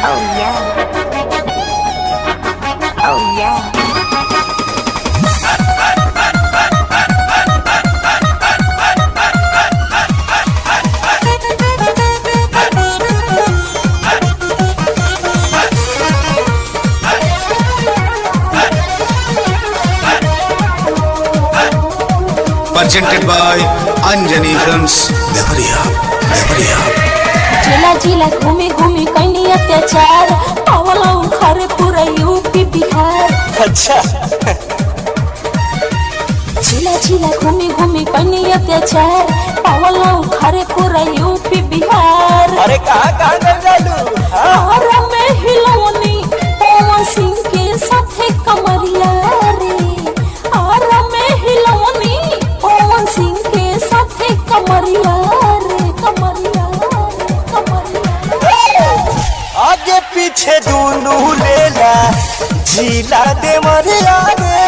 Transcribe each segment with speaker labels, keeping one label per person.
Speaker 1: Oh yeah. Oh yeah.
Speaker 2: Presented by Anjani Films, Devariya.
Speaker 3: जिला जिला घूमी घूमी कैनी अत्याचार पावला उखारे पूरा यूपी बिहार।
Speaker 4: अच्छा
Speaker 3: जिला जिला घूमी घूमी कैनी अत्याचार पावला उखारे पूरा यूपी बिहार।
Speaker 4: अरे कहाँ कहाँ गए जालू
Speaker 3: और में हिलौनी पवन सिंह के साथे कमरिया रे। और में हिलौनी पवन सिंह के साथे कमरिया रे, कमरिया रे, कमरिया।
Speaker 4: आगे पीछे दोनों लेला जिला देवरिया रे।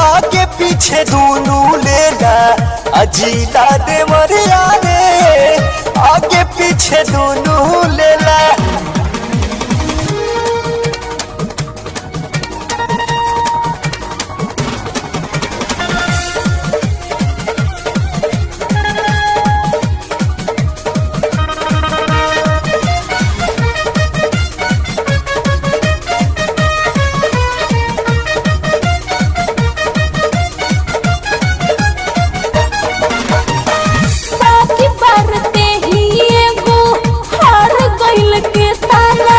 Speaker 4: आगे पीछे दोनों लेला जिला देवरिया रे। आगे पीछे दोनों लेला
Speaker 3: बाकी बारते ही एगो हार गइल के ताना।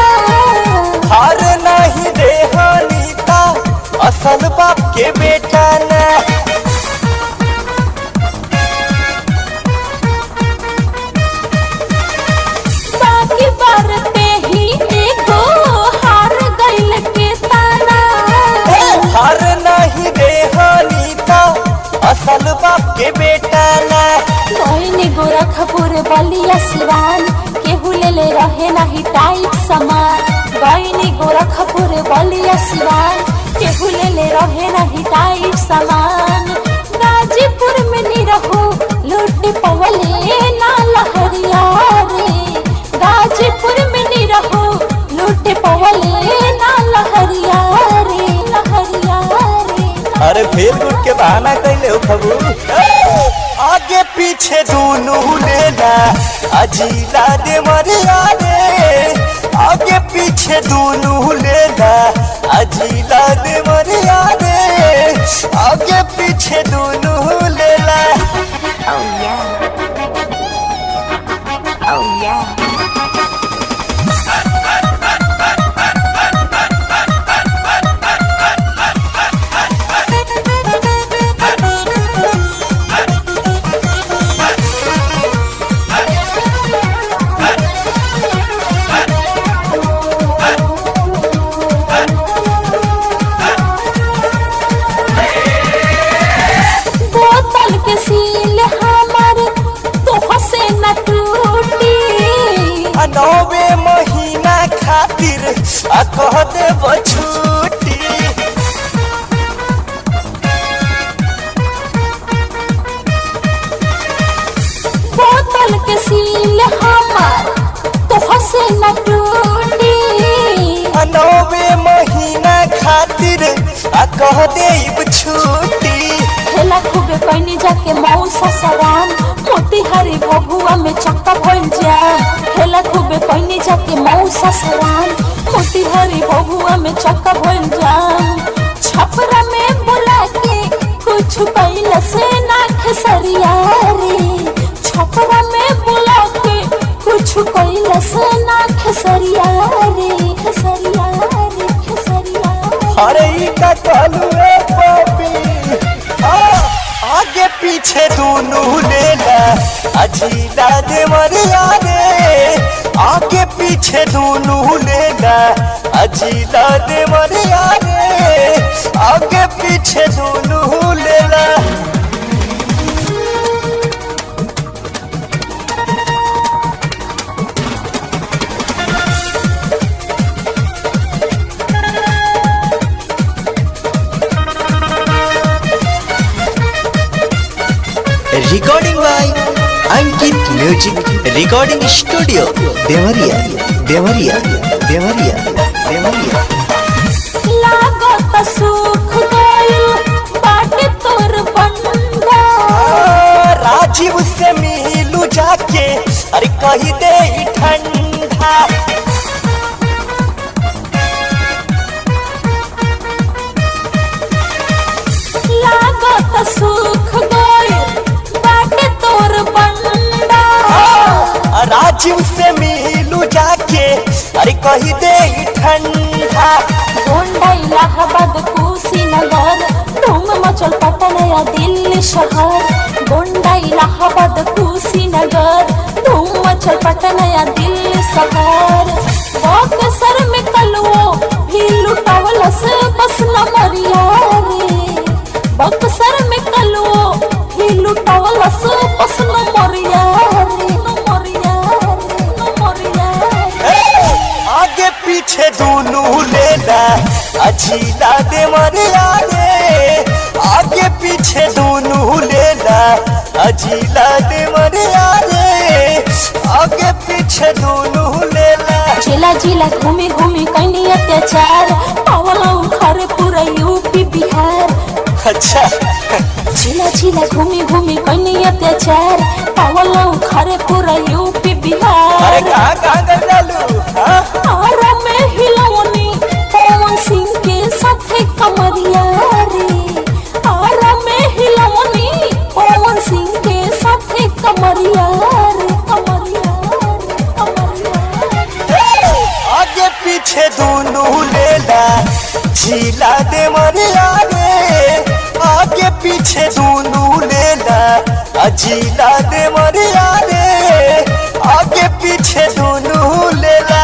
Speaker 4: हार नहीं देहानीता असल बाप के बेटा ना।
Speaker 3: बाकी बारते ही एगो हार गइल के ताना।
Speaker 4: हार नहीं देहानीता असल बाप के बेटा ना।
Speaker 3: कोई गोरखपुर बलिया सिवान केहू ले रहे नहीं टाइट सामान। गईनी गोरखपुर बलिया सिवान केहू ले रहे नहीं टाइट सामान। गाजीपुर में नहीं रहो लूट पवले ना लहरिया रे। गाजीपुर में नहीं रहो लूट पवले ना लहरिया रे, लहरिया रे।
Speaker 4: अरे फेल गुट के बहाना कैले हो खबू। आगे पीछे दोनों लेला अजीला देवरिया रे। आगे पीछे दोनों लेला अजीला देवरिया रे। आगे पीछे दोनों लेला
Speaker 1: Oh yeah. Oh yeah.
Speaker 3: बोतल के सील हमार तोह से न टूटी।
Speaker 4: 9 महीना खातिर कह दे छुट्टी।
Speaker 3: बोतल के सील हमार तोह से न टूटी।
Speaker 4: 9 महीना खातिर कह दे छुट्टी।
Speaker 3: खेला खूबे कैनी जाके मौसा सराम मोतीहारी बबुआ में चक्का भइल जाम। खेला खूबे कैनी जाके मौसा सराम मोतीहारी बबुआ में चक्का भइल जाम। छपरा में बुला के कुछ कैला से ना खेसरिया रे। छपरा में बुला के कुछ कैला से ना खेसरिया रे, खेसरिया रे, खेसरिया रे।
Speaker 4: अरे ई का कहलू रे पपी। आगे पीछे दोनों लेला अजीला देवरिया रे। आगे पीछे दोनों लेला अजीला देवरिया रे। आगे पीछे दोनों लेला
Speaker 5: Recording by Ankit Music Recording Studio, Devariya. Deoria
Speaker 3: लागत सुख गइल बाटे तोर बंदा
Speaker 4: राजीव से मिलू जाके अरे कही दे ई ठंडा
Speaker 3: लागत सुख गइल बाटे तोर बंदा
Speaker 4: राजीव से मिलू जाके अरे कही दे ई ठंडा
Speaker 3: गोंडा इलाहाबाद कुशीनगर धूम मचल पटना या दिल्ली शहर गोंडा इलाहाबाद कुशीनगर धूम मचल पटना या दिल्ली शहर बक्सर में कलवो भी लुटावलस बस नमरिया रे बक्सर में कलवो भी लुटावलस बस नमरिया रे नमरिया रे नमरिया रे
Speaker 4: आगे पीछे दोनों लेला अजीला दे मरिया रे आगे पीछे दोनों लेला अजीला दे मरिया रे आगे पीछे दोनों लेला
Speaker 3: जिला जिला घूमी घूमी कहीं अत्याचार पावला उखारे पूरा यूपी बिहार
Speaker 4: अच्छा
Speaker 3: जिला जिला घूमी घूमी कहीं अत्याचार पावला उखारे पूरा यूपी
Speaker 4: अरे
Speaker 3: बिहार
Speaker 4: कहाँ कर डालू
Speaker 3: आरा में हिलवनी पवन सिंह के साथे कमरिया रे आरा में हिलवनी पवन सिंह के साथे कमरिया रे कमरिया रे कमरिया
Speaker 4: आगे पीछे दोनों लेला झीला दे मरिया रे आगे पीछे दोनों लेला झीला दे मरिया रे आगे पीछे दोनों लेला